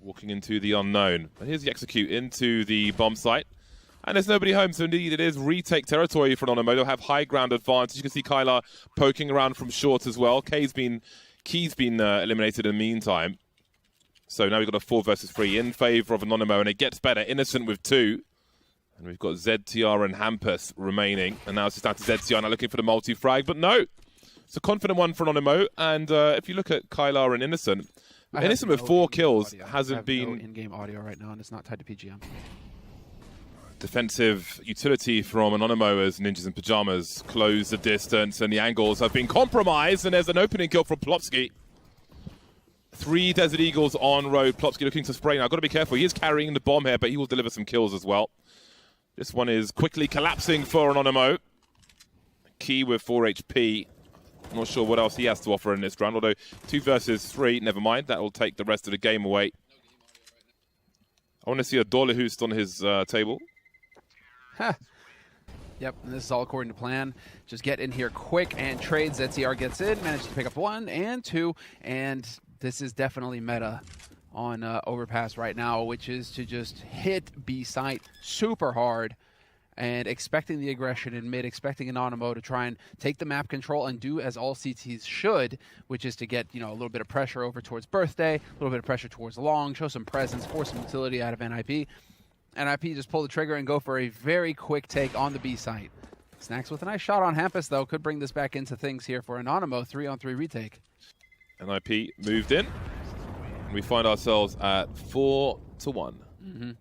walking into the unknown. And here's the execute into the bomb site. And there's nobody home, so indeed it is retake territory for Anonymo. They'll have high ground advantage. You can see Kylar poking around from short as well. Key's been eliminated in the meantime. So now we've got a 4 versus 3 in favor of Anonymo, and it gets better. Innocent with 2. And we've got ZTR and Hampus remaining. And now it's just down to ZTR now looking for the multi-frag. But no, it's a confident one for Anonymo. And if you look at Kylar and Innocent with 4 kills hasn't been... no in-game audio right now, and it's not tied to PGM. Defensive utility from Anonymo as Ninjas in Pyjamas close the distance, and the angles have been compromised, and there's an opening kill from Plopsky. 3 Desert Eagles on road. Plopsky looking to spray now. Got to be careful. He is carrying the bomb here, but he will deliver some kills as well. This one is quickly collapsing for Anonymo. Key with 4 HP. I'm not sure what else he has to offer in this round, although 2 versus 3, never mind. That will take the rest of the game away. I want to see a Dolehoost on his table. Yep, and this is all according to plan. Just get in here quick and trade. ZTR gets in, manages to pick up 1 and 2, and this is definitely meta on Overpass right now, which is to just hit B site super hard and expecting the aggression in mid, expecting Anonymo to try and take the map control and do as all CTs should, which is to get, you know, a little bit of pressure over towards Birthday, a little bit of pressure towards Long, show some presence, force some utility out of NIP. NIP just pull the trigger and go for a very quick take on the B site. Snacks with a nice shot on Hampus, though. Could bring this back into things here for Anonymo. 3-on-3 retake. NIP moved in. And we find ourselves at 4-1. A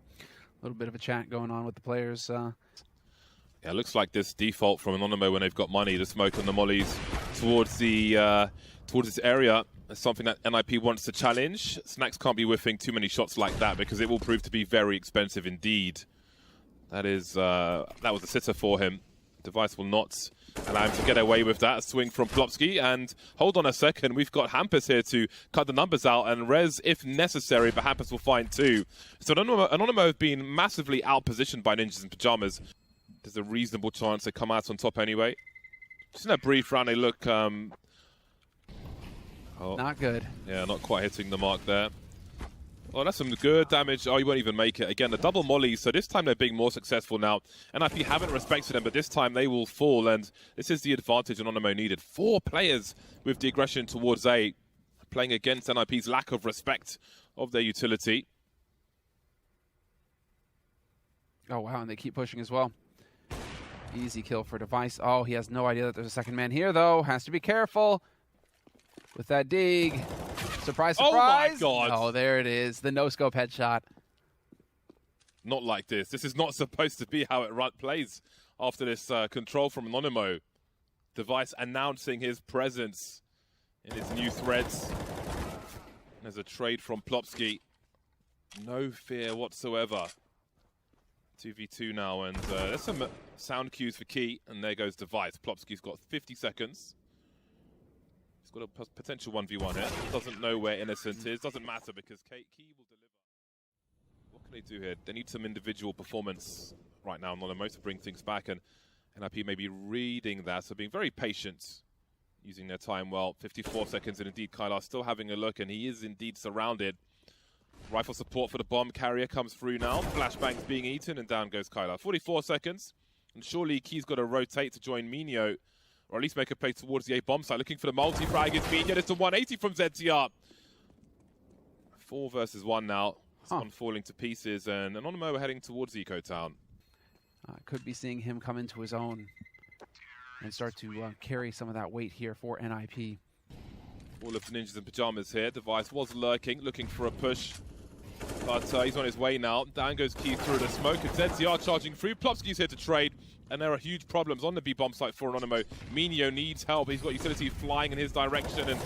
little bit of a chat going on with the players. Yeah, it looks like this default from Anonymo when they've got money, the smoke and the mollies towards this area. It's something that NIP wants to challenge. Snacks can't be whiffing too many shots like that because it will prove to be very expensive indeed. That was a sitter for him. Device will not allow him to get away with that. A swing from Plopsky, and hold on a second, we've got Hampus here to cut the numbers out and res if necessary, but Hampus will find 2. So Anonymo have been massively outpositioned by Ninjas in Pyjamas. There's a reasonable chance they come out on top anyway. Just in a brief round, they look... not good. Yeah, not quite hitting the mark there. Oh, that's some good damage. Oh, you won't even make it. Again, the double molly, so this time they're being more successful now. NIP haven't respected them, but this time they will fall, and this is the advantage Anonymo needed. 4 players with the aggression towards A, playing against NIP's lack of respect of their utility. Oh, wow, and they keep pushing as well. Easy kill for Device. Oh, he has no idea that there's a second man here, though. Has to be careful with that dig. Surprise, surprise. Oh, my God. Oh, there it is. The no-scope headshot. Not like this. This is not supposed to be how it plays after this control from Anonymo. Device announcing his presence in his new threads. There's a trade from Plopsky. No fear whatsoever. 2v2 now, and there's some sound cues for Key, and there goes Device. Plopsky's got 50 seconds. He's got a potential 1v1 here. Doesn't know where Innocent is. Doesn't matter because Key will deliver. What can they do here? They need some individual performance right now, Anonymo, to bring things back, and NIP may be reading that, so being very patient, using their time well. 54 seconds, and indeed Kylar still having a look, and he is indeed surrounded. Rifle support for the bomb carrier comes through now. Flashbang's being eaten, and down goes Kylar. 44 seconds, and surely Key's got to rotate to join Minio, or at least make a play towards the A bomb site. Looking for the multi-frag is Minio. It's a 180 from ZTR. 4 versus 1 now. It's one falling to pieces, and Anonymo are heading towards Eco Town. Could be seeing him come into his own and start to carry some of that weight here for NIP. All of the Ninjas in Pyjamas here. Device was lurking, looking for a push. But he's on his way now. Down goes Key through the smoke, and ZTR charging through. Plopsky's here to trade, and there are huge problems on the B bomb site for Anonymo. Minio needs help. He's got utility flying in his direction, and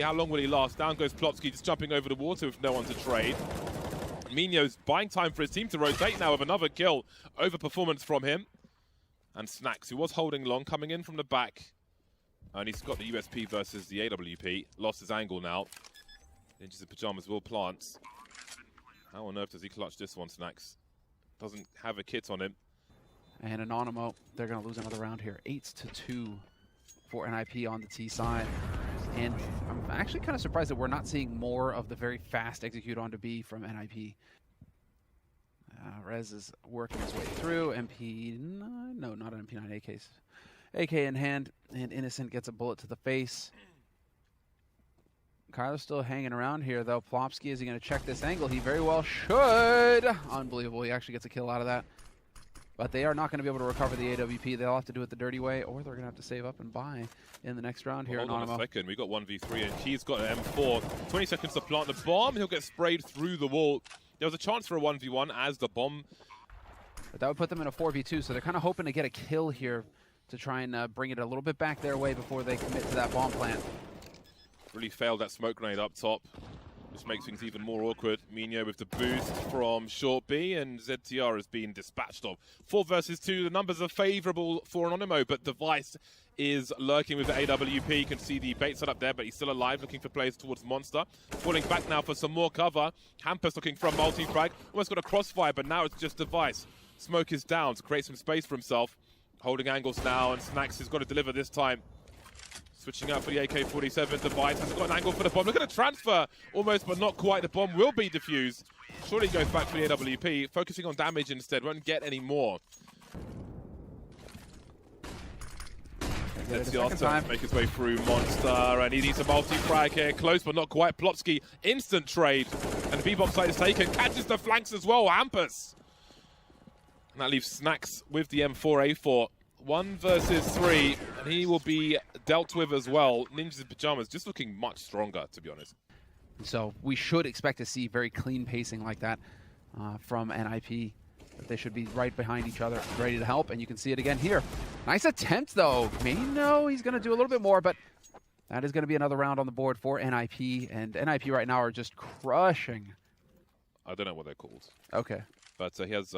how long will he last? Down goes Plopsky, just jumping over the water with no one to trade. Minio's buying time for his team to rotate now with another kill. Overperformance from him. And Snacks, who was holding long, coming in from the back. And he's got the USP versus the AWP. Lost his angle now. Ninjas in Pyjamas will plant. How on earth does he clutch this one, Snacks? Doesn't have a kit on him. And Anonymo, they're going to lose another round here. 8-2 for NIP on the T side. And I'm actually kind of surprised that we're not seeing more of the very fast execute onto B from NIP. Rez is working his way through. MP9, no, not an MP9, AK's. AK in hand, and Innocent gets a bullet to the face. Kyler's still hanging around here, though. Plopsky, is he going to check this angle? He very well should. Unbelievable. He actually gets a kill out of that. But they are not going to be able to recover the AWP. They'll have to do it the dirty way, or they're going to have to save up and buy in the next round here. Hold on Anonymo. a second. We got 1v3, and he's got an M4. 20 seconds to plant the bomb. He'll get sprayed through the wall. There was a chance for a 1v1 as the bomb. But that would put them in a 4v2, so they're kind of hoping to get a kill here to try and bring it a little bit back their way before they commit to that bomb plant. Really failed that smoke grenade up top. This makes things even more awkward. Minho with the boost from short B, and ZTR has been dispatched of. 4 versus 2, the numbers are favourable for Anonymo, but Device is lurking with the AWP. You can see the bait set up there, but he's still alive, looking for players towards Monster. Falling back now for some more cover. Hampus looking for a multi-frag. Almost got a crossfire, but now it's just Device. Smoke is down to create some space for himself. Holding angles now, and Snacks has got to deliver this time. Switching out for the AK-47, Device has got an angle for the bomb. Look at the transfer, almost but not quite. The bomb will be defused. Surely goes back for the AWP, focusing on damage instead, won't get any more. Let's see Arthur make his way through Monster, and he needs a multi-frag here. Close but not quite. Plopsky, instant trade, and the B-bomb site is taken. Catches the flanks as well, Hampus. And that leaves Snacks with the M4A4. 1 versus 3, and he will be dealt with as well. Ninjas in Pajamas just looking much stronger, to be honest. So we should expect to see very clean pacing like that from NIP. But they should be right behind each other, ready to help, and you can see it again here. Nice attempt, though. No, he's going to do a little bit more, but that is going to be another round on the board for NIP, and NIP right now are just crushing. I don't know what they're called. Okay. But he has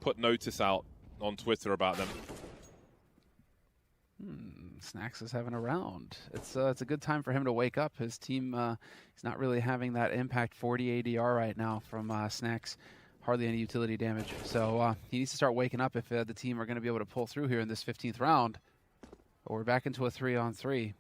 put notice out on Twitter about them. Snacks is having a round. It's a good time for him to wake up. His team is not really having that impact 40 ADR right now from Snacks. Hardly any utility damage. So he needs to start waking up if the team are going to be able to pull through here in this 15th round. But we're back into a 3-on-3.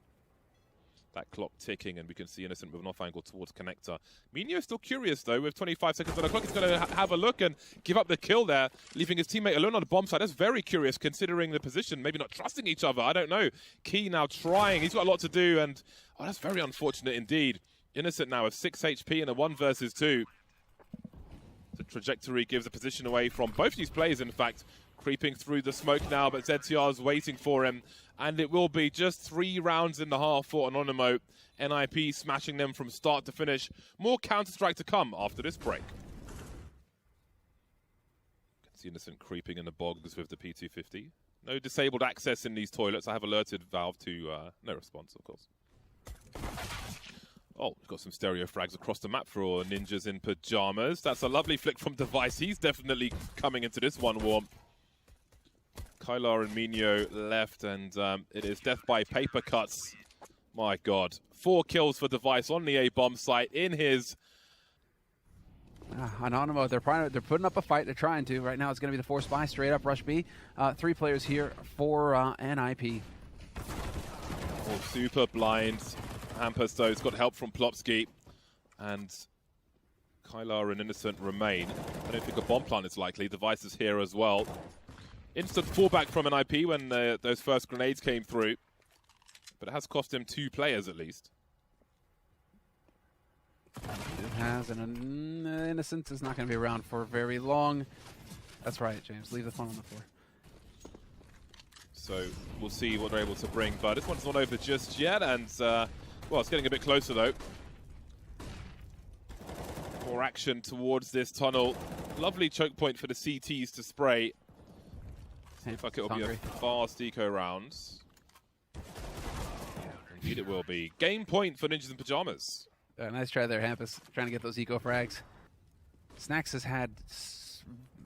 That clock ticking, and we can see Innocent with an off angle towards Connector. Minho is still curious, though. With 25 seconds on the clock, he's going to have a look and give up the kill there, leaving his teammate alone on the bomb side. That's very curious, considering the position. Maybe not trusting each other. I don't know. Key now trying. He's got a lot to do, and that's very unfortunate indeed. Innocent now with 6 HP and a 1 versus 2. The trajectory gives a position away from both these players, in fact. Creeping through the smoke now, but ZTR is waiting for him. And it will be just 3 rounds in the half for Anonymo. NIP smashing them from start to finish. More Counter-Strike to come after this break. Can see Innocent creeping in the bogs with the P250. No disabled access in these toilets. I have alerted Valve to no response, of course. Oh, we've got some stereo frags across the map for Ninjas in Pajamas. That's a lovely flick from Device. He's definitely coming into this one warm. Kylar and Minho left, and it is death by paper cuts. My God. 4 kills for Device on the A-bomb site in his... Anonymo, they're putting up a fight. They're trying to. Right now it's going to be the force buy, straight up rush B. 3 players here for NIP. Oh, super blind. Hampus, though, has got help from Plopsky. And Kylar and Innocent remain. I don't think a bomb plant is likely. Device is here as well. Instant fallback from NIP when those first grenades came through. But it has cost him 2 players at least. It has, and Innocent is not going to be around for very long. That's right, James. Leave the phone on the floor. So we'll see what they're able to bring. But this one's not over just yet. And, well, it's getting a bit closer, though. More action towards this tunnel. Lovely choke point for the CTs to spray. Seems like it will be a fast eco round. Indeed it will be. Game point for Ninjas in Pajamas. Nice try there, Hampus. Trying to get those eco frags. Snacks has had...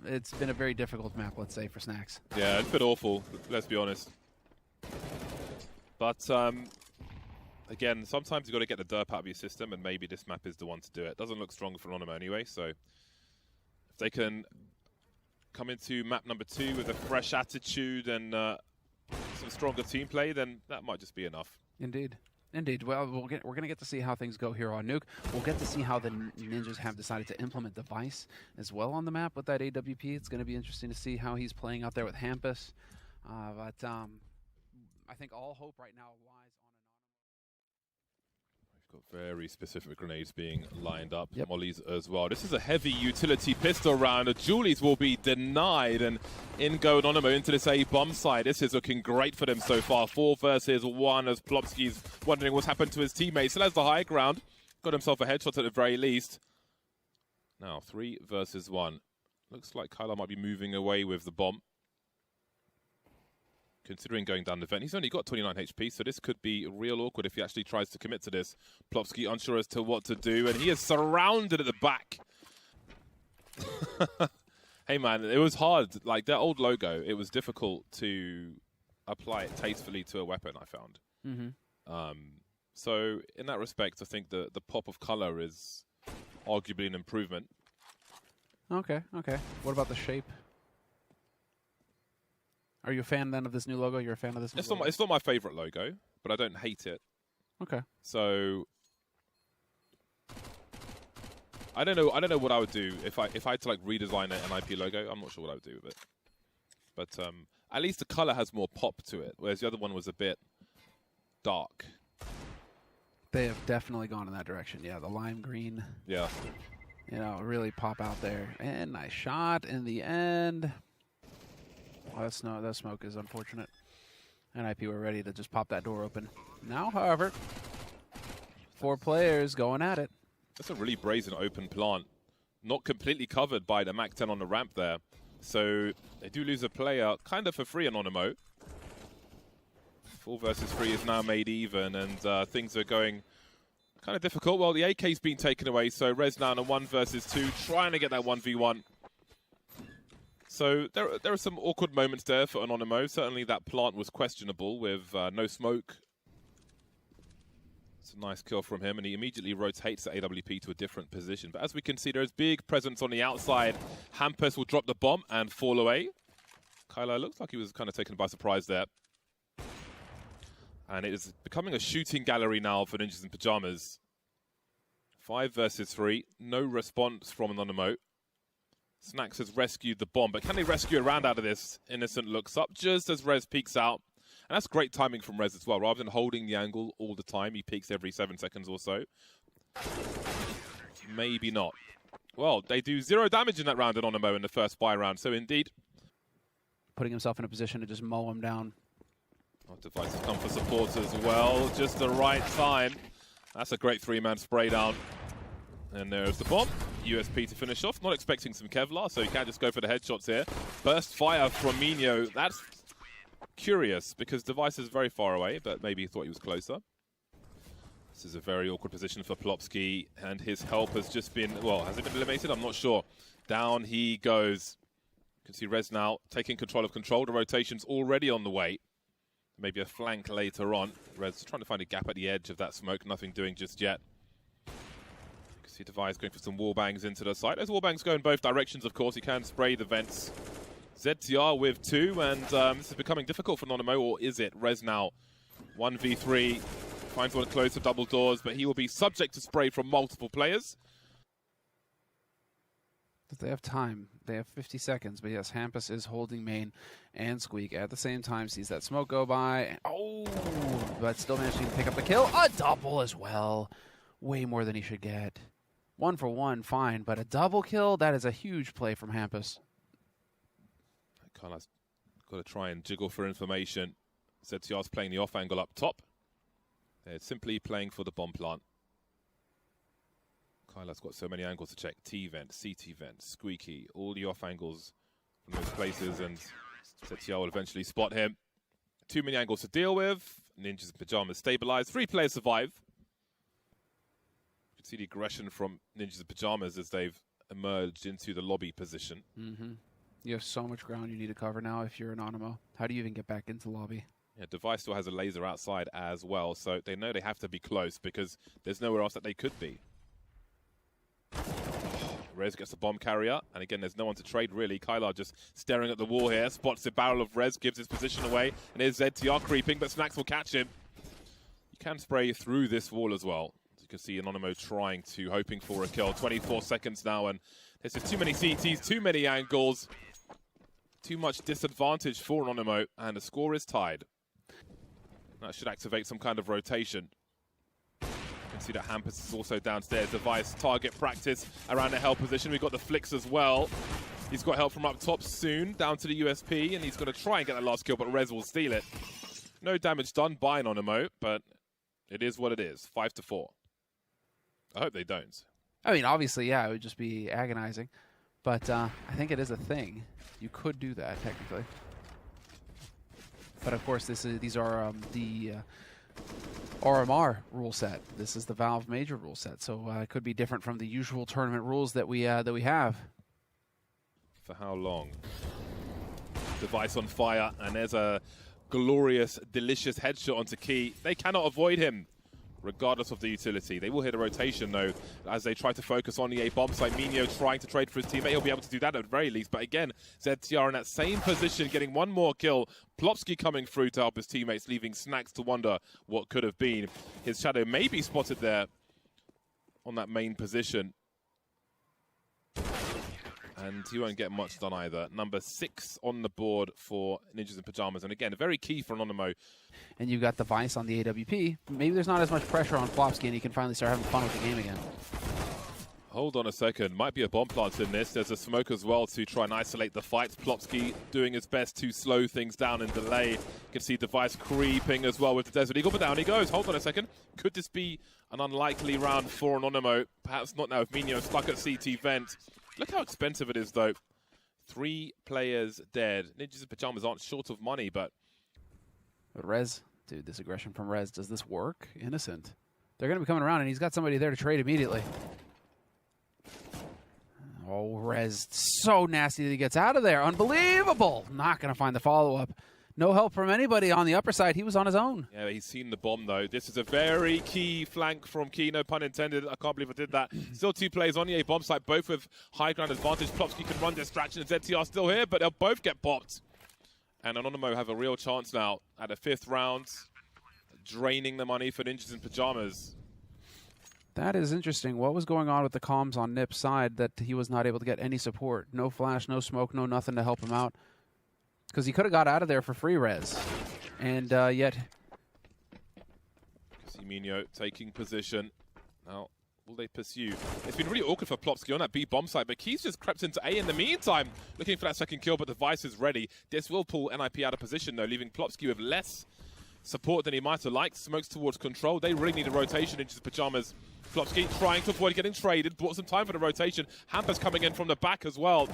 It's been a very difficult map, let's say, for Snacks. Yeah, it's been awful, let's be honest. But, again, sometimes you've got to get the derp out of your system, and maybe this map is the one to do it. Doesn't look strong for Anonymo anyway, so... If they can... come into map number 2 with a fresh attitude and some stronger team play, then that might just be enough. Indeed. Indeed. Well, we're going to get to see how things go here on Nuke. We'll get to see how the Ninjas have decided to implement Device as well on the map with that AWP. It's going to be interesting to see how he's playing out there with Hampus. But I think all hope right now lies on We've got very specific grenades being lined up. Yep. Mollies as well. This is a heavy utility pistol round. Julies will be denied, and in go Anonymo into this A bomb side. This is looking great for them so far. 4 versus 1 as Plopsky's wondering what's happened to his teammates. Still has the high ground. Got himself a headshot at the very least. Now 3 versus 1. Looks like Kyler might be moving away with the bomb, considering going down the vent. He's only got 29 HP, so this could be real awkward if he actually tries to commit to this. Plopsky unsure as to what to do, and he is surrounded at the back. Hey man, it was hard. Like, their old logo, it was difficult to apply it tastefully to a weapon, I found. Mm-hmm. So in that respect, I think the pop of color is arguably an improvement. Okay, okay. What about the shape? Are you a fan then of this new logo? You're a fan of this new logo? It's not my favorite logo, but I don't hate it. Okay. So I don't know what I would do if I had to like redesign an IP logo. I'm not sure what I would do with it. But at least the color has more pop to it, whereas the other one was a bit dark. They have definitely gone in that direction. Yeah, the lime green. Yeah. You know, really pop out there. And nice shot in the end. Oh, that smoke is unfortunate. And IP were ready to just pop that door open. Now, however, 4 players going at it. That's a really brazen open plant. Not completely covered by the MAC-10 on the ramp there. So they do lose a player kind of for free, Anonymo. 4 versus 3 is now made even, and things are going kind of difficult. Well, the AK's been taken away, so Rez now in a 1 versus 2, trying to get that 1v1. So there are some awkward moments there for Anonymo. Certainly that plant was questionable with no smoke. It's a nice kill from him, and he immediately rotates the AWP to a different position. But as we can see, there's big presence on the outside. Hampus will drop the bomb and fall away. Kylo looks like he was kind of taken by surprise there. And it is becoming a shooting gallery now for Ninjas in Pajamas. 5 versus 3, no response from Anonymo. Snax has rescued the bomb, but can they rescue a round out of this? Innocent looks up just as Rez peeks out. And that's great timing from Rez as well. Rather than holding the angle all the time, he peeks every 7 seconds or so. Maybe not. Well, they do 0 damage in that round, Anonymo, in the first buy round. So indeed, Putting himself in a position to just mow him down. our Device has come for support as well. Just the right time. That's a great 3-man spray down. And there's the bomb. USP to finish off. Not expecting some Kevlar, so he can't just go for the headshots here. Burst fire from Minho. That's curious, because Device is very far away, but maybe he thought he was closer. This is a very awkward position for Plopsky, and his help has just been, well, has it been eliminated? I'm not sure. Down he goes. You can see Rez now taking control of control. The rotation's already on the way. Maybe a flank later on. Rez trying to find a gap at the edge of that smoke. Nothing doing just yet. See Device going for some wallbangs into the side. Those wallbangs go in both directions, of course. He can spray the vents. ZTR with 2, and this is becoming difficult for Anonymo, or is it? Rez now 1v3, finds one close to double doors, but he will be subject to spray from multiple players. They have time. They have 50 seconds, but yes, Hampus is holding main, and Squeak at the same time sees that smoke go by. And, oh, but still managing to pick up the kill. A double as well. Way more than he should get. 1 for 1, fine, but a double kill, that is a huge play from Hampus. Kyla's got to try and jiggle for information. ZTR's playing the off angle up top. They're simply playing for the bomb plant. Kyla's got so many angles to check. T-vent, CT vent, squeaky, all the off angles from those places, and ZTR will eventually spot him. Too many angles to deal with. Ninjas in Pajamas stabilized. 3 players survive. You can see the aggression from Ninjas in Pajamas as they've emerged into the lobby position. Mm-hmm. You have so much ground you need to cover now if you're Anonymo. How do you even get back into lobby? Yeah, Device still has a laser outside as well, so they know they have to be close because there's nowhere else that they could be. Rez gets the bomb carrier, and again, there's no one to trade, really. Kylar just staring at the wall here, spots the barrel of Rez, gives his position away, and here's ZTR creeping, but Snax will catch him. You can spray through this wall as well. As you can see, Anonymo hoping for a kill. 24 seconds now, and there's just too many CTs, too many angles, too much disadvantage for Anonymo, and the score is tied. That should activate some kind of rotation. You can see that Hampus is also downstairs. Device target practice around the hell position. We've got the flicks as well. He's got help from up top soon, down to the USP, and he's going to try and get that last kill, but Rez will steal it. No damage done by Anonymo, but it is what it is. 5-4. I hope they don't. I mean, obviously, yeah, it would just be agonizing. But I think it is a thing. You could do that, technically. But of course, these are the RMR rule set. This is the Valve Major rule set, so it could be different from the usual tournament rules that we have. For how long? Device on fire, and there's a glorious, delicious headshot onto Key. They cannot avoid him, regardless of the utility. They will hit a rotation, though, as they try to focus on the A bomb site. Minio trying to trade for his teammate. He'll be able to do that at the very least. But again, ZTR in that same position, getting one more kill. Plopsky coming through to help his teammates, leaving Snacks to wonder what could have been. His shadow may be spotted there on that main position. And he won't get much done either. Number 6 on the board for Ninjas in Pajamas. And again, very key for Anonymo. And you've got Device on the AWP. Maybe there's not as much pressure on Plopsky and he can finally start having fun with the game again. Hold on a second. Might be a bomb plant in this. There's a smoke as well to try and isolate the fight. Plopsky doing his best to slow things down and delay. You can see Device creeping as well with the Desert Eagle, but down he goes. Hold on a second. Could this be an unlikely round for Anonymo? Perhaps not now if Minio stuck at CT vent. Look how expensive it is, though. 3 players dead. Ninjas in Pajamas aren't short of money, but Rez, dude, this aggression from Rez, does this work? Innocent. They're going to be coming around, and he's got somebody there to trade immediately. Oh, Rez, so nasty that he gets out of there. Unbelievable. Not going to find the follow-up. No help from anybody on the upper side. He was on his own. Yeah, he's seen the bomb, though. This is a very key flank from Key, no pun intended. I can't believe I did that. Still 2 players on the A bomb site, both with high ground advantage. Plopsky can run distraction, and ZTR still here, but they'll both get popped. And Anonymo have a real chance now at the 5th round, draining the money for Ninjas in Pajamas. That is interesting. What was going on with the comms on Nip's side that he was not able to get any support? No flash, no smoke, no nothing to help him out. Because he could have got out of there for free res. And yet... Minio taking position. Now, will they pursue? It's been really awkward for Plopsky on that B bomb site, but Key's just crept into A in the meantime, looking for that second kill, but the Device is ready. This will pull NIP out of position, though, leaving Plopsky with less support than he might have liked. Smokes towards control. They really need a rotation into the Pajamas. Plopsky trying to avoid getting traded. Bought some time for the rotation. Hampus coming in from the back as well.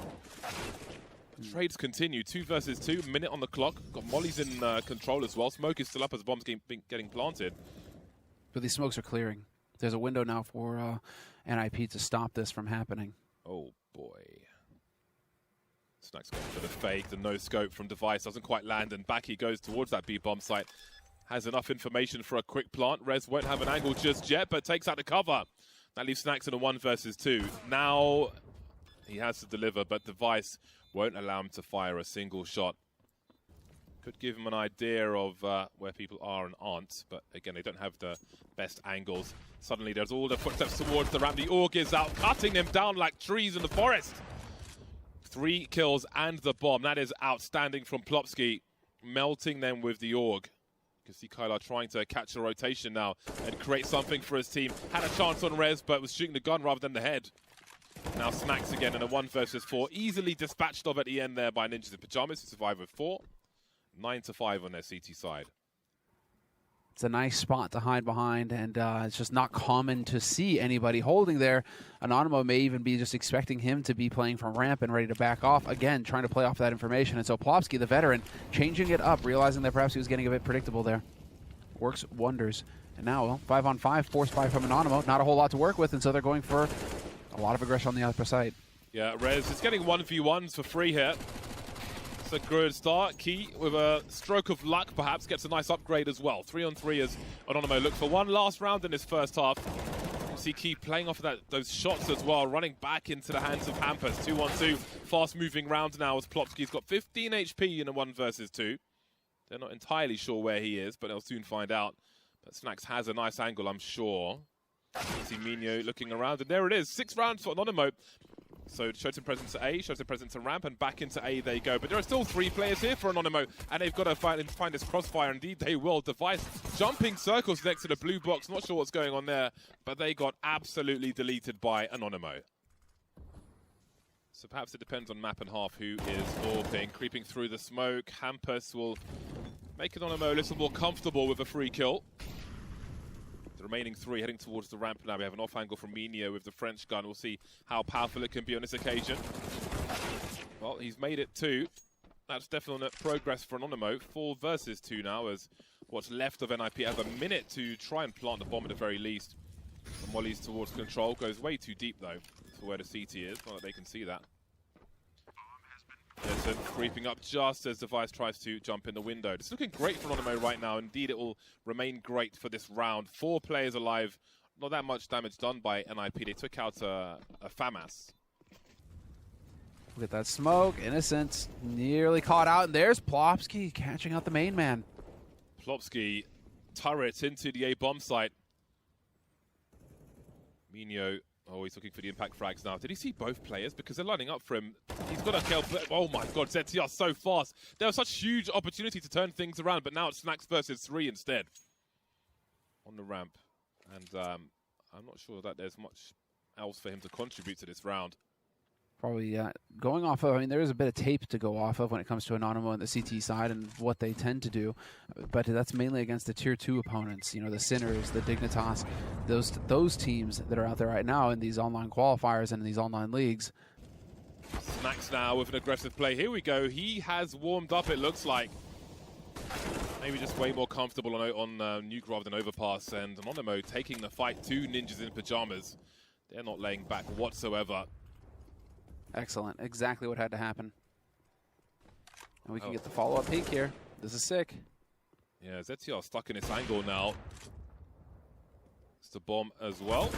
Trades continue. 2 versus 2. Minute on the clock. Got Molly's in control as well. Smoke is still up as bombs getting planted. But these smokes are clearing. There's a window now for NIP to stop this from happening. Oh, boy. Snacks going for the fake. The no scope from Device doesn't quite land, and back he goes towards that B bomb site. Has enough information for a quick plant. Rez won't have an angle just yet, but takes out the cover. That leaves Snacks in a 1 versus 2. Now he has to deliver, but Device won't allow him to fire a single shot. Could give him an idea of where people are and aren't, but again, they don't have the best angles. Suddenly there's all the footsteps towards the ramp. The AUG is out, cutting them down like trees in the forest. 3 kills and the bomb. That is outstanding from Plopsky, melting them with the AUG. You can see Kylar trying to catch a rotation now and create something for his team. Had a chance on Rez, but was shooting the gun rather than the head. Now Snacks again in a 1 versus 4. Easily dispatched of at the end there by Ninjas in Pajamas, who survive with 4. 9-5 on their CT side. It's a nice spot to hide behind, and it's just not common to see anybody holding there. Anonymo may even be just expecting him to be playing from ramp and ready to back off. Again, trying to play off that information. And so Plopsky, the veteran, changing it up, realizing that perhaps he was getting a bit predictable there. Works wonders. And now, well, 5-on-5, force 5 from Anonymo. Not a whole lot to work with, and so they're going for a lot of aggression on the upper side. Yeah, Rez is getting 1v1s for free here. It's a good start. Key, with a stroke of luck, perhaps, gets a nice upgrade as well. 3-on-3 as Anonymo look for one last round in his first half. You see Key playing off of those shots as well, running back into the hands of Hampus. 2-on-2, fast-moving round now as Plopsky's got 15 HP in a 1 versus 2. They're not entirely sure where he is, but they'll soon find out. But Snax has a nice angle, I'm sure. You see Mino looking around, and there it is. 6 rounds for Anonymo. So shows some presence to A, shows some presence to ramp, and back into A they go. But there are still 3 players here for Anonymo, and they've got to find this crossfire. Indeed, they will. Device jumping circles next to the blue box. Not sure what's going on there, but they got absolutely deleted by Anonymo. So perhaps it depends on map and half who is AWPing. Creeping through the smoke, Hampus will make Anonymo a little more comfortable with a free kill. The remaining 3 heading towards the ramp now. We have an off angle from Minio with the French gun. We'll see how powerful it can be on this occasion. Well, he's made it 2. That's definite progress for Anonymo. 4 versus 2 now, as what's left of NIP has a minute to try and plant the bomb at the very least. The mollies towards control. Goes way too deep, though, for where the CT is. Not that they can see that. Listen, creeping up just as Device tries to jump in the window. It's looking great for Anonymo right now. Indeed, it will remain great for this round. 4 players alive. Not that much damage done by NIP. They took out a FAMAS. Look at that smoke. Innocent nearly caught out. And there's Plopsky catching out the main man. Plopsky turret into the A bomb site. Minio, oh, he's looking for the impact frags now. Did he see both players? Because they're lining up for him. He's got to kill. Oh my god, ZTR so fast. There was such huge opportunity to turn things around, but now it's Snax versus 3 instead. On the ramp. And I'm not sure that there's much else for him to contribute to this round. Probably going off of, I mean, there is a bit of tape to go off of when it comes to Anonymo and the CT side and what they tend to do, but that's mainly against the tier 2 opponents, you know, the Sinners, the Dignitas, those teams that are out there right now in these online qualifiers and in these online leagues. Snax now with an aggressive play. Here we go. He has warmed up, it looks like. Maybe just way more comfortable on nuke rather than overpass, and Anonymo taking the fight to Ninjas in Pajamas. They're not laying back whatsoever. Excellent. Exactly what had to happen. And we can get the follow-up peek here. This is sick. Yeah, ZTR stuck in this angle now. It's the bomb as well.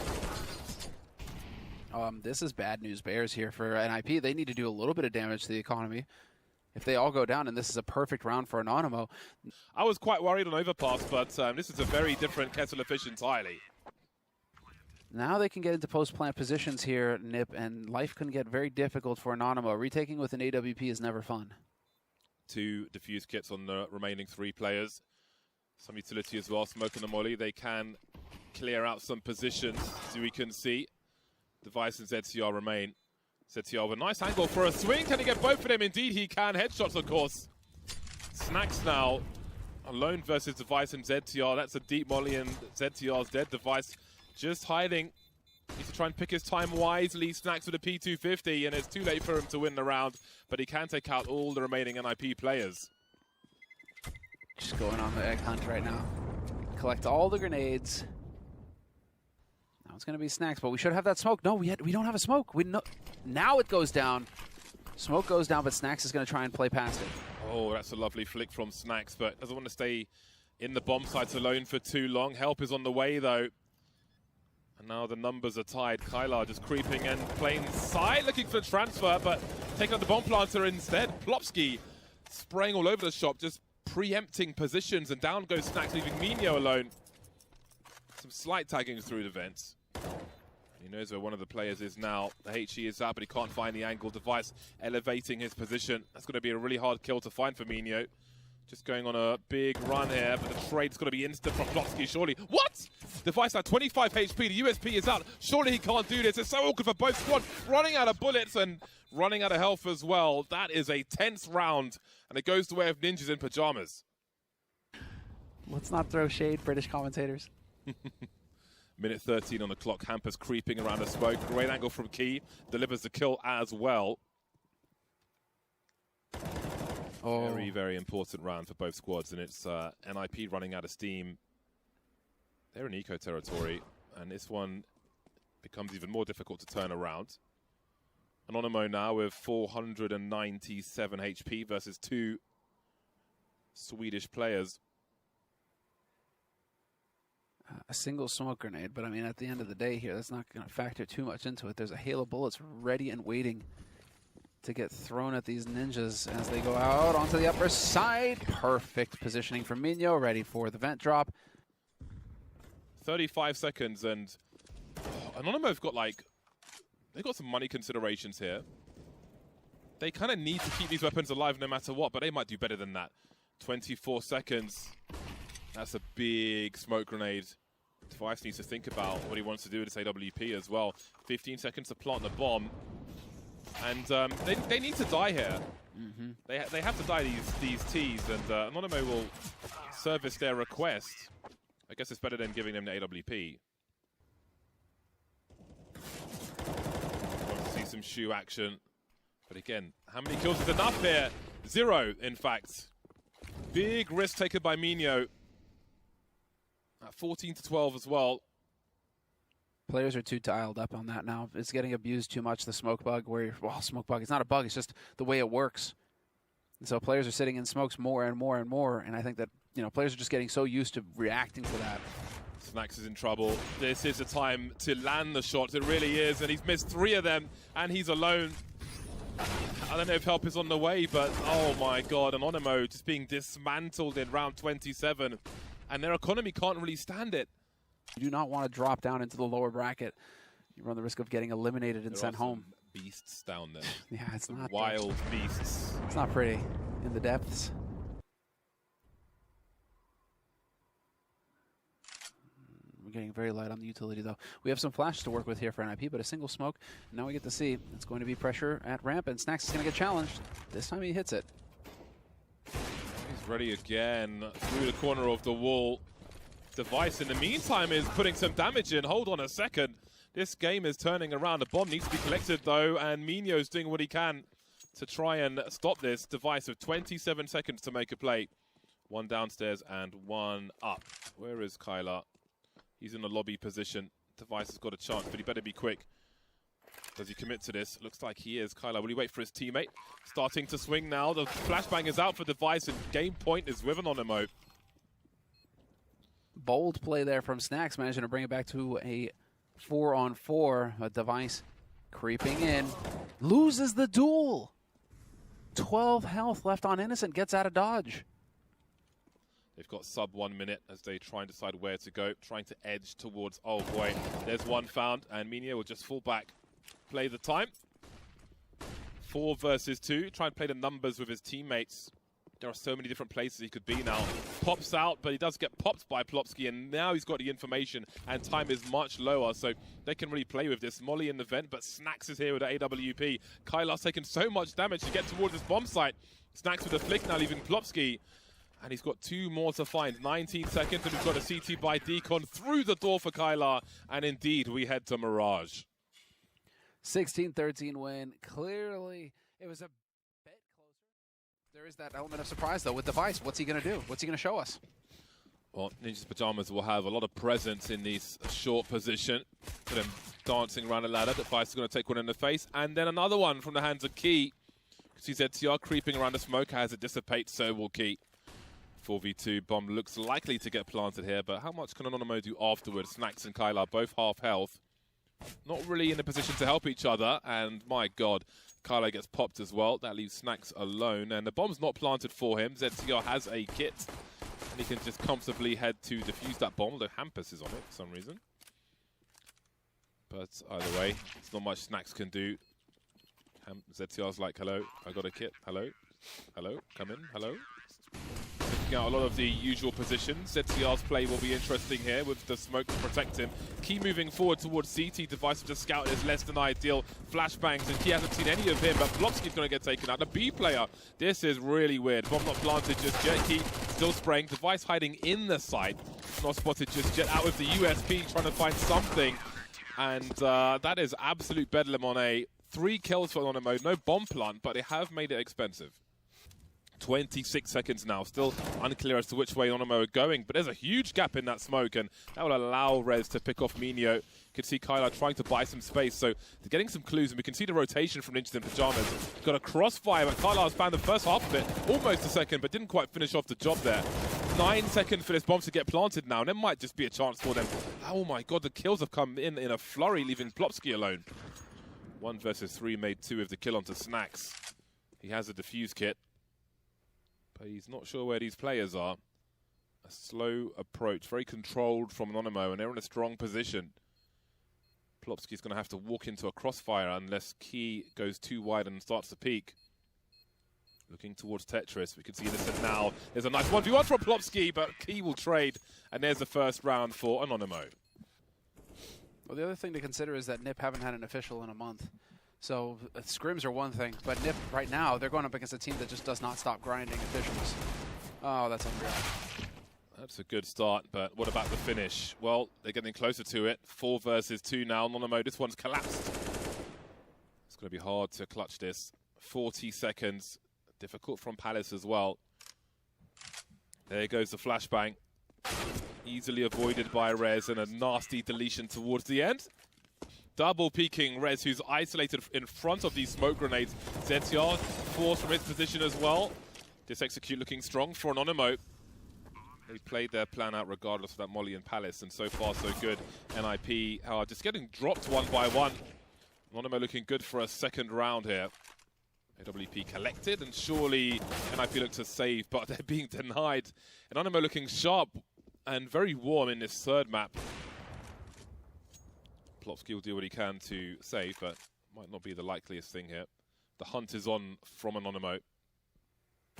This is bad news bears here for NIP. They need to do a little bit of damage to the economy. If they all go down, and this is a perfect round for Anonymo. I was quite worried on overpass, but this is a very different kettle of fish entirely. Now they can get into post-plant positions here, Nip, and life can get very difficult for Anonymo. Retaking with an AWP is never fun. 2 defuse kits on the remaining 3 players. Some utility as well, smoking the molly. They can clear out some positions, as we can see. Device and ZTR remain. ZTR with a nice angle for a swing. Can he get both of them? Indeed he can. Headshots, of course. Snax now alone versus Device and ZTR. That's a deep molly, and ZTR's dead. Device just hiding. Needs to try and pick his time wisely. Snax with a P250, and it's too late for him to win the round, but he can take out all the remaining NIP players. Just going on the egg hunt right now. Collect all the grenades. Now it's going to be Snax, but we should have that smoke. No, we don't have a smoke. Now it goes down. Smoke goes down, but Snax is going to try and play past it. Oh, that's a lovely flick from Snax, but doesn't want to stay in the bomb sites alone for too long. Help is on the way, though. And now the numbers are tied. Kylar just creeping and playing side, looking for a transfer, but taking out the bomb planter instead. Plopsky spraying all over the shop, just preempting positions, and down goes Snax, leaving Minio alone. Some slight tagging through the vents. He knows where one of the players is now. The HE is out, but he can't find the angle. Device elevating his position. That's going to be a really hard kill to find for Minio. Just going on a big run here, but the trade's got to be instant from Plopsky, surely. What? Device at 25 HP, the USP is out. Surely he can't do this. It's so awkward for both squads. Running out of bullets and running out of health as well. That is a tense round, and it goes the way of Ninjas in Pajamas. Let's not throw shade, British commentators. Minute 13 on the clock. Hampus creeping around the smoke. Great angle from Key. Delivers the kill as well. Oh. Very, very important round for both squads, and it's NIP running out of steam. They're in eco territory, and this one becomes even more difficult to turn around. Anonymo now with 497 HP versus 2 Swedish players. A single smoke grenade, but I mean, at the end of the day here, that's not going to factor too much into it. There's a hail of bullets ready and waiting to get thrown at these ninjas as they go out onto the upper side. Perfect positioning from Minio, ready for the vent drop. 35 seconds, and Anonymo have got like, they've got some money considerations here. They kind of need to keep these weapons alive no matter what, but they might do better than that. 24 seconds. That's a big smoke grenade. Device needs to think about what he wants to do with this AWP as well. 15 seconds to plant the bomb. And they need to die here. They have to die these Ts, and Anonymo will service their request. I guess it's better than giving them the AWP. Want to see some shoe action. But again, how many kills is enough here? 0, in fact. Big risk taken by Minho. At 14-12 as well. Players are too dialed up on that now. It's getting abused too much, the smoke bug, where, well, smoke bug, it's not a bug, it's just the way it works. And so players are sitting in smokes more and more and more, and I think that, you know, players are just getting so used to reacting to that. Snax is in trouble. This is the time to land the shots, it really is, and he's missed 3 of them, and he's alone. I don't know if help is on the way, but oh my god, Anonymo just being dismantled in round 27, and their economy can't really stand it. You do not want to drop down into the lower bracket. You run the risk of getting eliminated and sent home. Beasts down there. Yeah, it's not wild beasts. It's not pretty in the depths. We're getting very light on the utility, though. We have some flashes to work with here for NIP, but a single smoke. Now we get to see it's going to be pressure at ramp, and Snax is going to get challenged. This time he hits it. He's ready again through the corner of the wall. Device in the meantime is putting some damage in. Hold on a second. This game is turning around. The bomb needs to be collected though, and Minho's doing what he can to try and stop this. Device with 27 seconds to make a play. 1 downstairs and 1 up. Where is Kyler? He's in the lobby position. Device has got a chance, but he better be quick. Does he commit to this? Looks like he is. Kyler, will he wait for his teammate? Starting to swing now. The flashbang is out for Device, and game point is with Anonymo. Bold play there from Snax, managing to bring it back to a 4-on-4. A Device creeping in. Loses the duel. 12 health left on Innocent. Gets out of dodge. They've got sub 1 minute as they try and decide where to go. Trying to edge towards, oh boy, there's one found. And Minho will just fall back. Play the time. 4 versus 2. Try and play the numbers with his teammates. There are so many different places he could be now. Pops out, but he does get popped by Plopsky, and now he's got the information, and time is much lower, so they can really play with this. Molly in the vent, but Snax is here with the AWP. Kylar's taken so much damage to get towards his bomb site. Snax with a flick now, leaving Plopsky, and he's got 2 more to find. 19 seconds, and we've got a CT by Deacon through the door for Kylar, and indeed, we head to Mirage. 16-13 win. Clearly, it was a bit closer. There is that element of surprise, though, with Device. What's he going to do? What's he going to show us? Well, Ninja's Pajamas will have a lot of presence in this short position. For them dancing around the ladder. Device is going to take one in the face. And then another one from the hands of Key. See ZTR creeping around the smoke as it dissipates, so will Key. 4v2 bomb looks likely to get planted here, but how much can Anonymo do afterwards? Snax and Kylar both half health. Not really in a position to help each other, and my god, Kyler gets popped as well. That leaves Snax alone, and the bomb's not planted for him. ZTR has a kit, and he can just comfortably head to defuse that bomb, although Hampus is on it for some reason. But either way, it's not much Snax can do. ZTR's like, hello, I got a kit, hello, hello, come in, hello. Taking out a lot of the usual positions. ZTR's play will be interesting here with the smoke to protect him. Key moving forward towards CT. Device with the scout is less than ideal. Flashbangs, and Key hasn't seen any of him, but Blobsky's going to get taken out. The B player, this is really weird. Bomb not planted just yet. Key still spraying. Device hiding in the site. Not spotted just yet. Out with the USP, trying to find something. And that is absolute bedlam on a 3 kills for Anonymo. No bomb plant, but they have made it expensive. 26 seconds now, still unclear as to which way Anonymo are going, but there's a huge gap in that smoke, and that will allow Rez to pick off Minho. You can see Kyler trying to buy some space, so they're getting some clues, and we can see the rotation from Ninjas in Pajamas. Got a crossfire, but Kyler has found the first half of it, almost a second, but didn't quite finish off the job there. 9 seconds for this bomb to get planted now, and there might just be a chance for them. Oh my god, the kills have come in a flurry, leaving Plopsky alone. 1 versus 3 made 2 with the kill onto Snax. He has a defuse kit, but he's not sure where these players are. A slow approach, very controlled from Anonymo, and they're in a strong position. Plopski's going to have to walk into a crossfire unless Key goes too wide and starts to peek. Looking towards Tetris, we can see Innocent now. There's a nice 1v1 from Plopski, but Key will trade, and there's the first round for Anonymo. Well, the other thing to consider is that NIP haven't had an official in a month. So scrims are one thing, but NIP right now, they're going up against a team that just does not stop grinding officials. Oh, that's unreal. That's a good start, but what about the finish? Well, they're getting closer to it. 4 versus 2 now. Anonymo, this one's collapsed. It's going to be hard to clutch this. 40 seconds. Difficult from Palace as well. There goes the flashbang. Easily avoided by Rez, and a nasty deletion towards the end. Double peeking Rez, who's isolated in front of these smoke grenades. ZTR forced from his position as well. This execute looking strong for Anonymo. They played their plan out regardless of that Molly and Palace, and so far so good. NIP are just getting dropped one by one. Anonymo looking good for a second round here. AWP collected, and surely NIP look to save, but they're being denied. Anonymo looking sharp and very warm in this third map. Plopski will do what he can to save, but might not be the likeliest thing here. The hunt is on from Anonymo.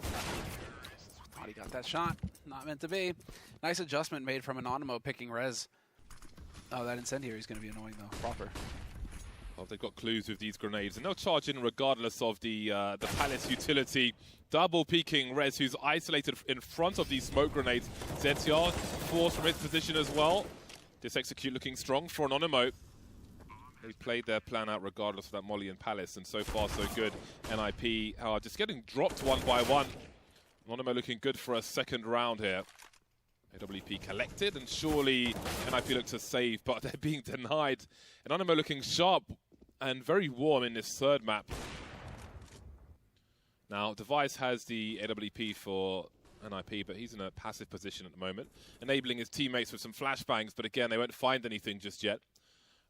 Thought he got that shot. Not meant to be. Nice adjustment made from Anonymo picking Rez. Oh, that incendiary is going to be annoying though. Proper. Well, they've got clues with these grenades, and they'll charge in regardless of the Palace utility. Double peeking Rez, who's isolated in front of these smoke grenades. ZTR forced from his position as well. This execute looking strong for Anonymo. They played their plan out regardless of that Molly and Palace, and so far so good. NIP are just getting dropped one by one. Anonymo looking good for a second round here. AWP collected, and surely NIP look to save, but they're being denied. Anonymo looking sharp and very warm in this third map. Now, Device has the AWP for NIP, but he's in a passive position at the moment, enabling his teammates with some flashbangs, but again, they won't find anything just yet.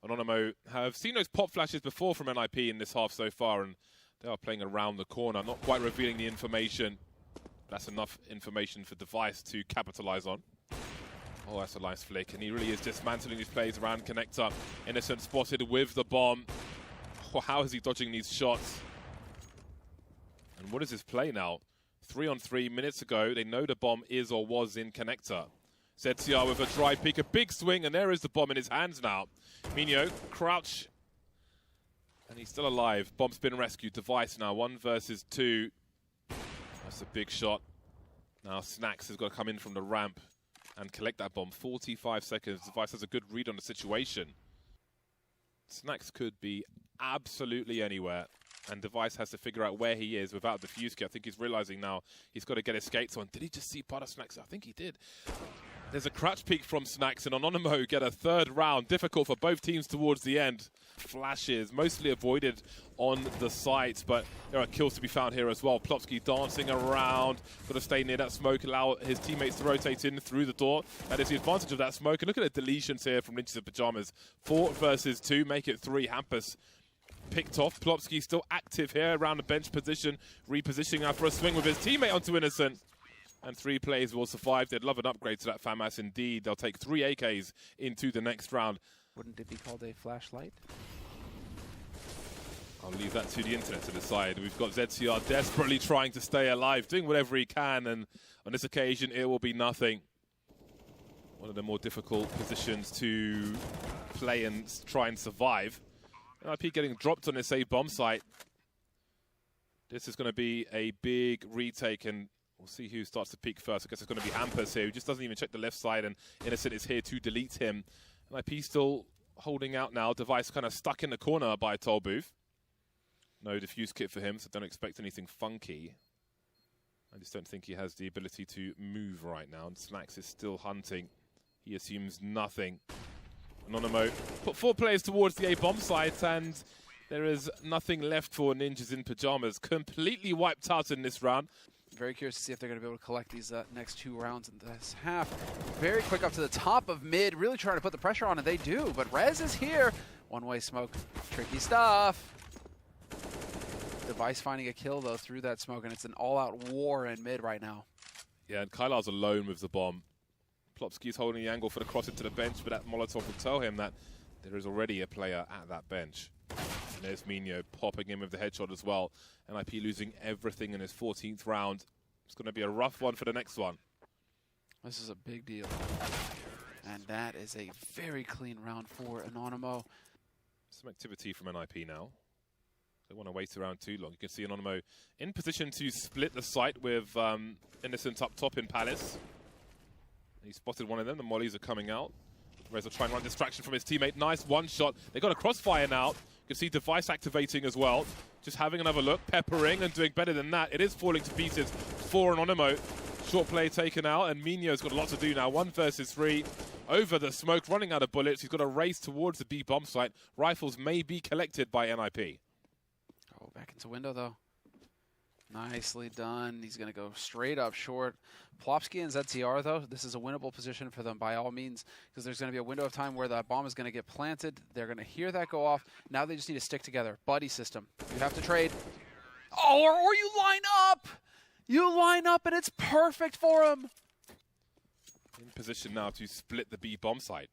Anonymo have seen those pop flashes before from NIP in this half so far, and they are playing around the corner, not quite revealing the information. That's enough information for Device to capitalize on. Oh, that's a nice flick, and he really is dismantling these plays around connector. Innocent spotted with the bomb. Oh, how is he dodging these shots? And what is his play now? 3-on-3 minutes ago, they know the bomb is or was in connector. ZCR with a dry peek, a big swing, and there is the bomb in his hands now. Minho, crouch, and he's still alive. Bomb's been rescued. Device now, 1 versus 2. That's a big shot. Now Snacks has got to come in from the ramp and collect that bomb. 45 seconds. Device has a good read on the situation. Snacks could be absolutely anywhere, and Device has to figure out where he is without the fuse kit. I think he's realizing now he's got to get his skates on. Did he just see part of Snacks? I think he did. There's a crouch peek from Snacks, and Anonymo get a third round. Difficult for both teams towards the end. Flashes, mostly avoided on the sides, but there are kills to be found here as well. Plopski dancing around. Got to stay near that smoke, allow his teammates to rotate in through the door. That is the advantage of that smoke. And look at the deletions here from Ninjas in Pajamas. 4 versus 2, make it 3. Hampus picked off. Plopski still active here around the bench position, repositioning now for a swing with his teammate onto Innocent. And 3 players will survive. They'd love an upgrade to that FAMAS indeed. They'll take 3 AKs into the next round. Wouldn't it be called a flashlight? I'll leave that to the internet to decide. We've got ZCR desperately trying to stay alive, doing whatever he can, and on this occasion it will be nothing. One of the more difficult positions to play and try and survive. NIP getting dropped on this A bomb site. This is going to be a big retake, and we'll see who starts to peek first. I guess it's going to be Hampus here, who just doesn't even check the left side, and Innocent is here to delete him. NIP still holding out now. Device kind of stuck in the corner by Tollbooth. No diffuse kit for him, so don't expect anything funky. I just don't think he has the ability to move right now. And Snacks is still hunting. He assumes nothing. Anonymo put 4 players towards the A bomb site, and there is nothing left for Ninjas in Pajamas. Completely wiped out in this round. Very curious to see if they're going to be able to collect these next 2 rounds in this half. Very quick up to the top of mid, really trying to put the pressure on, and they do. But Rez is here. One-way smoke. Tricky stuff. Device finding a kill, though, through that smoke, and it's an all-out war in mid right now. Yeah, and Kylar's alone with the bomb. Plopsky's holding the angle for the cross into the bench, but that Molotov will tell him that there is already a player at that bench. And there's Minho popping in with the headshot as well. NIP losing everything in his 14th round. It's going to be a rough one for the next one. This is a big deal. And that is a very clean round for Anonymo. Some activity from NIP now. Don't want to wait around too long. You can see Anonymo in position to split the site with Innocent up top in Palace. He spotted one of them. The mollies are coming out. Rez will try and run distraction from his teammate. Nice one shot. They got a crossfire now. You can see device activating as well. Just having another look, peppering and doing better than that. It is falling to pieces for Anonymo. Short play taken out, and Minho's got a lot to do now. 1 versus 3 over the smoke, running out of bullets. He's got to race towards the B bomb site. Rifles may be collected by NIP. Oh, back into window though. Nicely done. He's going to go straight up short. Plopsky and ZTR though, this is a winnable position for them by all means, because there's going to be a window of time where that bomb is going to get planted. They're going to hear that go off. Now they just need to stick together. Buddy system. You have to trade. Oh, or you line up. You line up and it's perfect for him. In position now to split the B bomb site.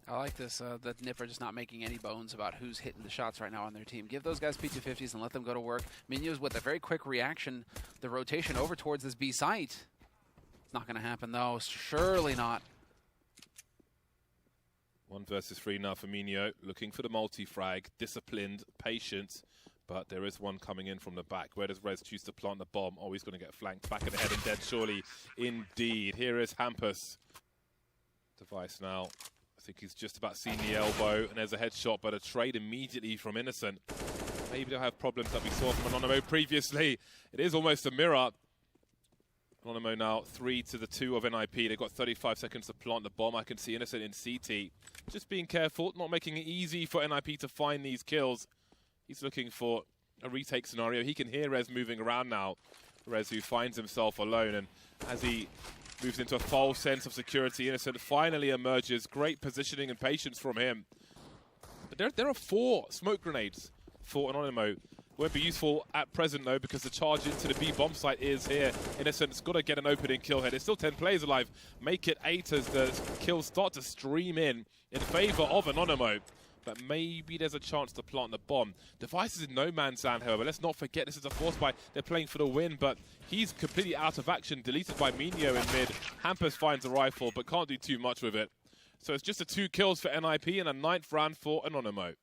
I like this, that Nip are just not making any bones about who's hitting the shots right now on their team. Give those guys P250s and let them go to work. Minho's with a very quick reaction, the rotation over towards this B site. It's not going to happen, though. Surely not. 1 versus 3 now for Minho. Looking for the multi-frag. Disciplined, patient. But there is one coming in from the back. Where does Rez choose to plant the bomb? Oh, he's going to get flanked back of the head and dead, surely. Indeed. Here is Hampus. Device now. I think he's just about seen the elbow, and there's a headshot, but a trade immediately from Innocent. Maybe they'll have problems that we saw from Anonymo previously. It is almost a mirror. Anonymo now 3-2 of NIP. They've got 35 seconds to plant the bomb. I can see Innocent in CT. Just being careful, not making it easy for NIP to find these kills. He's looking for a retake scenario. He can hear Rez moving around now. Rez who finds himself alone, and as he moves into a false sense of security, Innocent finally emerges. Great positioning and patience from him. But there are 4 smoke grenades for Anonymo. Won't be useful at present, though, because the charge into the B bomb site is here. Innocent's got to get an opening kill here. There's still 10 players alive. Make it 8 as the kills start to stream in favor of Anonymo. But maybe there's a chance to plant the bomb. Device is in no man's land, however. Let's not forget this is a force buy. They're playing for the win, but he's completely out of action. Deleted by Minho in mid. Hampus finds a rifle, but can't do too much with it. So it's just a 2 kills for NIP and a 9th round for Anonymo.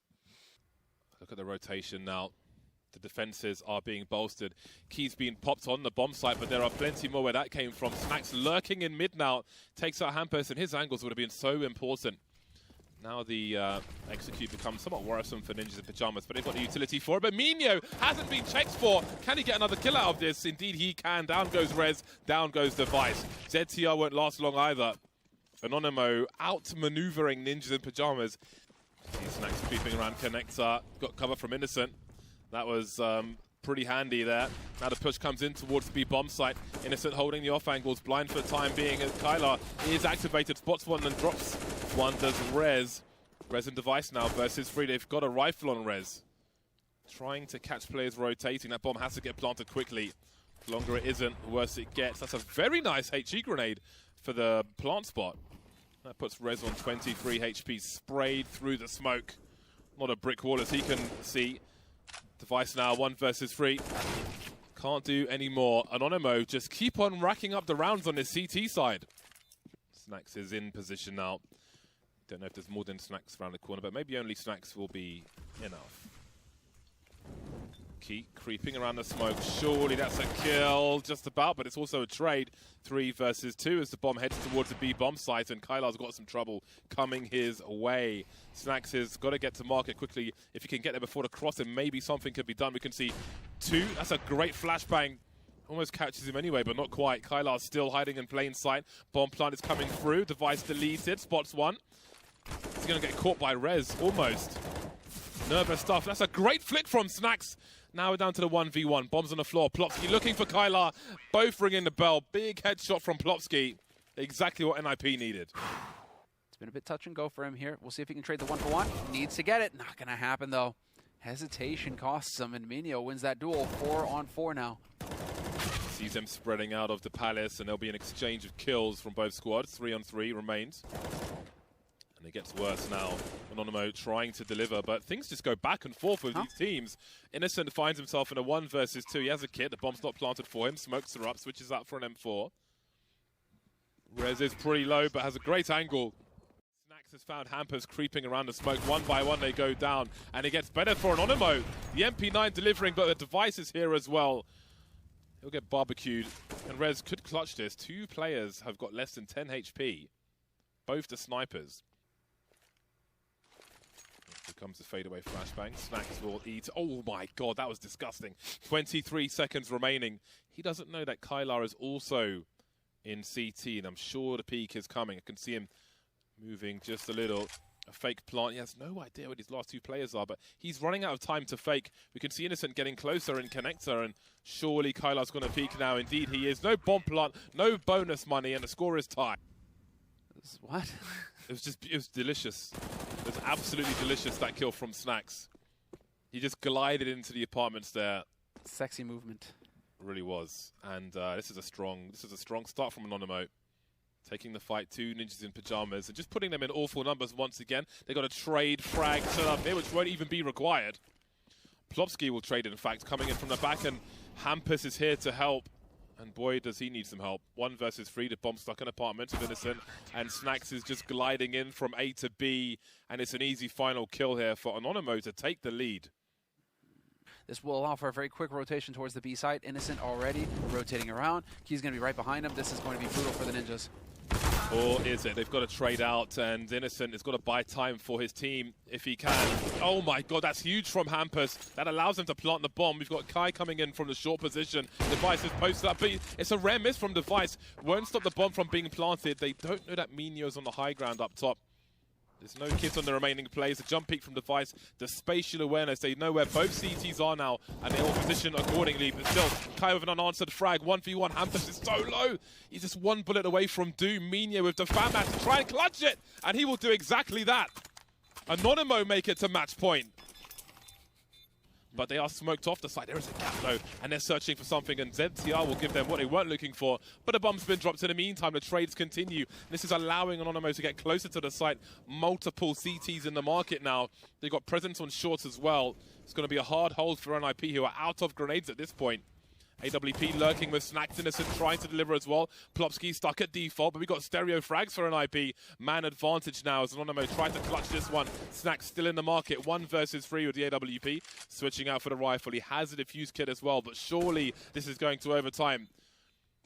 Look at the rotation now. The defenses are being bolstered. Keys being popped on the bomb site, but there are plenty more where that came from. Snacks lurking in mid now. Takes out Hampus, and his angles would have been so important. Now the execute becomes somewhat worrisome for Ninjas in Pyjamas, but they've got the utility for it. But Minho hasn't been checked for. Can he get another kill out of this? Indeed he can. Down goes Rez, down goes Device. ZTR won't last long either. Anonymo out-maneuvering Ninjas in Pyjamas. Snacks creeping around Connector. Got cover from Innocent. That was pretty handy there. Now the push comes in towards the B bomb site. Innocent holding the off angles, blind for the time being, as Kylar is activated, spots one and drops one. Does Rez. Rez and Device now versus 3. They've got a rifle on Rez. Trying to catch players rotating. That bomb has to get planted quickly. The longer it isn't, the worse it gets. That's a very nice HE grenade for the plant spot. That puts Rez on 23 HP, sprayed through the smoke. Not a brick wall as he can see. Device now 1 versus 3. Can't do any more. Anonymo just keep on racking up the rounds on his CT side. Snacks is in position now. Don't know if there's more than Snacks around the corner, but maybe only Snacks will be enough. Key creeping around the smoke. Surely that's a kill, just about, but it's also a trade. 3 versus 2 as the bomb heads towards the B bomb site, and Kylar's got some trouble coming his way. Snacks has got to get to market quickly. If he can get there before the cross, then maybe something could be done. We can see 2. That's a great flashbang. Almost catches him anyway, but not quite. Kylar's still hiding in plain sight. Bomb plant is coming through. Device deleted. Spots one. He's going to get caught by Rez, almost. Nervous stuff. That's a great flick from Snacks. Now we're down to the 1v1. Bombs on the floor. Plopsky looking for Kylar. Both ringing the bell. Big headshot from Plopsky. Exactly what NIP needed. It's been a bit touch and go for him here. We'll see if he can trade the 1-for-1. Needs to get it. Not going to happen, though. Hesitation costs him, and Minho wins that duel. 4-on-4 now. Sees them spreading out of the palace, and there'll be an exchange of kills from both squads. 3-on-3 remains. And it gets worse now. Anonymo trying to deliver, but things just go back and forth with these teams. Innocent finds himself in a 1 versus 2. He has a kit. The bomb's not planted for him. Smokes are up, switches out for an M4. Rez is pretty low, but has a great angle. Snax has found Hampers creeping around the smoke. 1 by 1 they go down, and it gets better for Anonymo. The MP9 delivering, but the device is here as well. He'll get barbecued, and Rez could clutch this. 2 players have got less than 10 HP. Both the snipers. Here comes the fadeaway flashbang. Snax will eat. Oh my god, that was disgusting. 23 seconds remaining. He doesn't know that Kylar is also in CT, and I'm sure the peak is coming. I can see him moving just a little. A fake plant. He has no idea what his last 2 players are, but he's running out of time to fake. We can see Innocent getting closer in connector, and surely Kylar's going to peak now. Indeed he is. No bomb plant, no bonus money, and the score is tied. What? It was delicious. It was absolutely delicious, that kill from Snax. He just glided into the apartments there. Sexy movement. It really was. And this is a strong start from Anonymo. Taking the fight, 2 ninjas in pajamas, and just putting them in awful numbers once again. They got a trade frag set up here, which won't even be required. Plopsky will trade, in fact, coming in from the back, and Hampus is here to help. And boy, does he need some help. 1 versus 3, the bomb stuck in apartment of Innocent, and Snax is just gliding in from A to B, and it's an easy final kill here for Anonymo to take the lead. This will allow for a very quick rotation towards the B side. Innocent already rotating around. Key's going to be right behind him. This is going to be brutal for the ninjas. Or is it? They've got to trade out, and Innocent has got to buy time for his team if he can. Oh my god, that's huge from Hampus. That allows him to plant the bomb. We've got Kai coming in from the short position. Device is posted up, but it's a rare miss from Device. Won't stop the bomb from being planted. They don't know that Minio's on the high ground up top. There's no kits on the remaining plays. The jump peek from Device, the spatial awareness. They know where both CTs are now, and they all position accordingly. But still, Kai with an unanswered frag. 1v1. Hampus is so low. He's just 1 bullet away from doom. Minio with the fan match to try and clutch it, and he will do exactly that. Anonymo make it to match point. But they are smoked off the side. There is a gap though, and they're searching for something, and ZTR will give them what they weren't looking for. But a bomb's been dropped in the meantime. The trades continue. This is allowing Anonymo to get closer to the site. Multiple CTs in the market now. They've got presence on shorts as well. It's going to be a hard hold for NIP, who are out of grenades at this point. AWP lurking with Snax. Innocent trying to deliver as well. Plopsky stuck at default, but we got stereo frags for NIP. Man advantage now as Anonymo tried to clutch this one. Snax still in the market. 1 versus 3 with the AWP. Switching out for the rifle. He has a defuse kit as well, but surely this is going to overtime.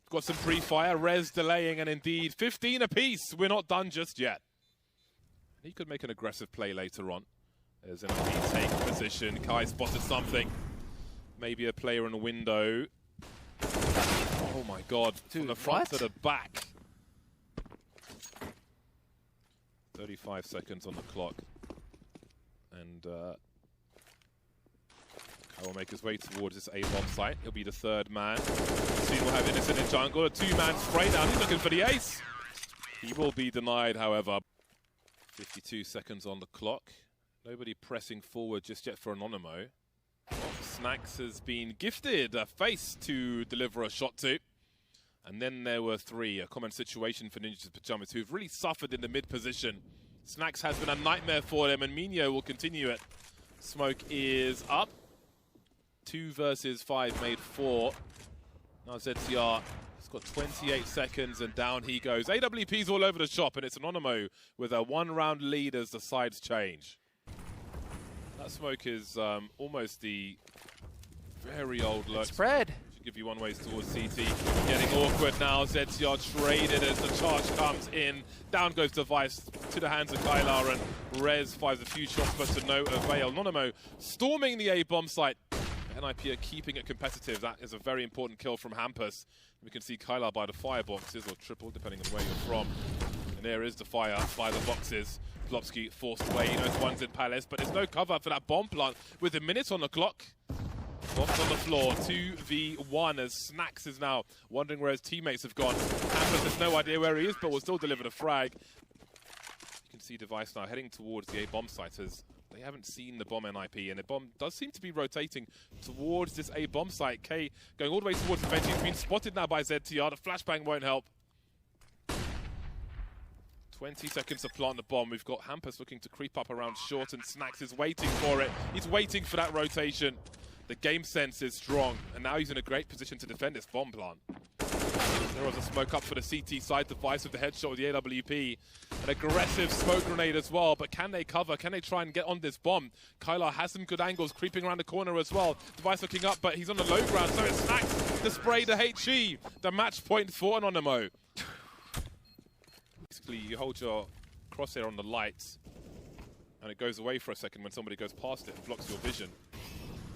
Got some pre-fire. Rez delaying, and indeed 15 apiece. We're not done just yet. He could make an aggressive play later on. There's an take position. Kai spotted something. Maybe a player in a window. Oh my god, dude, from the front what? to the back. 35 seconds on the clock. And Kai will make his way towards this A-bomb site. He'll be the 3rd man. Soon we'll have Innocent in jungle. A 2-man spray down. He's looking for the ace. He will be denied, however. 52 seconds on the clock. Nobody pressing forward just yet for Anonymo. Snax has been gifted a face to deliver a shot to. And then there were 3, a common situation for Ninjas in Pajamas, who've really suffered in the mid position. Snax has been a nightmare for them, and Minio will continue it. Smoke is up. 2 versus 5 made 4. Now ZTR has got 28 seconds, and down he goes. AWP's all over the shop, and it's Anonymo with a 1-round lead as the sides change. That smoke is almost the very old look. Spread. Should give you one ways towards CT. Getting awkward now. ZTR traded as the charge comes in. Down goes Device to the hands of Kylar, and Rez fires a few shots, but to no avail. Anonymo storming the A-bomb site. NIP are keeping it competitive. That is a very important kill from Hampus. We can see Kylar by the fireboxes, or triple, depending on where you're from. And there is the fire by the boxes. Plopsky forced away. He knows one's in Palace, but there's no cover for that bomb plant with a minute on the clock. Bombs on the floor, 2v1 as Snax is now wondering where his teammates have gone. Hampus has no idea where he is, but will still deliver the frag. You can see Device now heading towards the A-bomb site as They haven't seen the bomb NIP, and the bomb does seem to be rotating towards this A bomb site. K going all the way towards the bench. He's been spotted now by ZTR. The flashbang won't help. 20 seconds to plant the bomb. We've got Hampus looking to creep up around short, and Snacks is waiting for it. He's waiting for that rotation. The game sense is strong, and now he's in a great position to defend this bomb plant. There was a smoke up for the CT side device with the headshot with the AWP. An aggressive smoke grenade as well, but can they cover? Can they try and get on this bomb? Kylar has some good angles, creeping around the corner as well. Device looking up, but he's on the low ground, so it's Snacks to spray the HE. The match point for Anonymo. Basically, you hold your crosshair on the lights, and it goes away for a second when somebody goes past it and blocks your vision.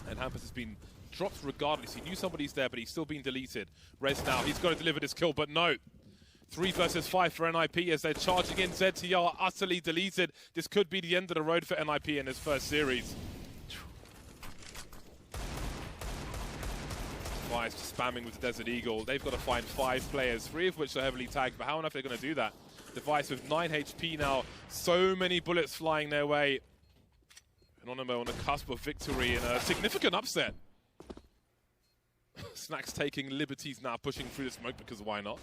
And Hampus has been dropped regardless. He knew somebody's there, but he's still been deleted. Rez now, he's got to deliver this kill, but no. 3 versus 5 for NIP as they're charging in. ZTR utterly deleted. This could be the end of the road for NIP in his first series. Device spamming with the Desert Eagle. They've got to find 5 players, 3 of which are heavily tagged, but how on earth are they going to do that? Device with 9 HP now. So many bullets flying their way. Anonymo on the cusp of victory in a significant upset. Snacks taking liberties now, pushing through the smoke because why not?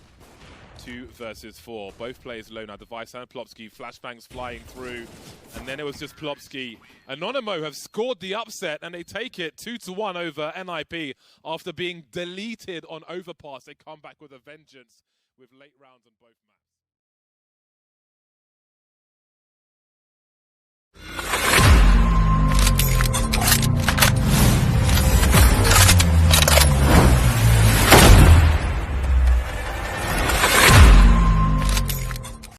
2 versus 4. Both players low now. Device and Plopsky. Flashbangs flying through. And then it was just Plopsky. Anonymo have scored the upset and they take it 2-1 over NIP after being deleted on Overpass. They come back with a vengeance with late rounds on both maps.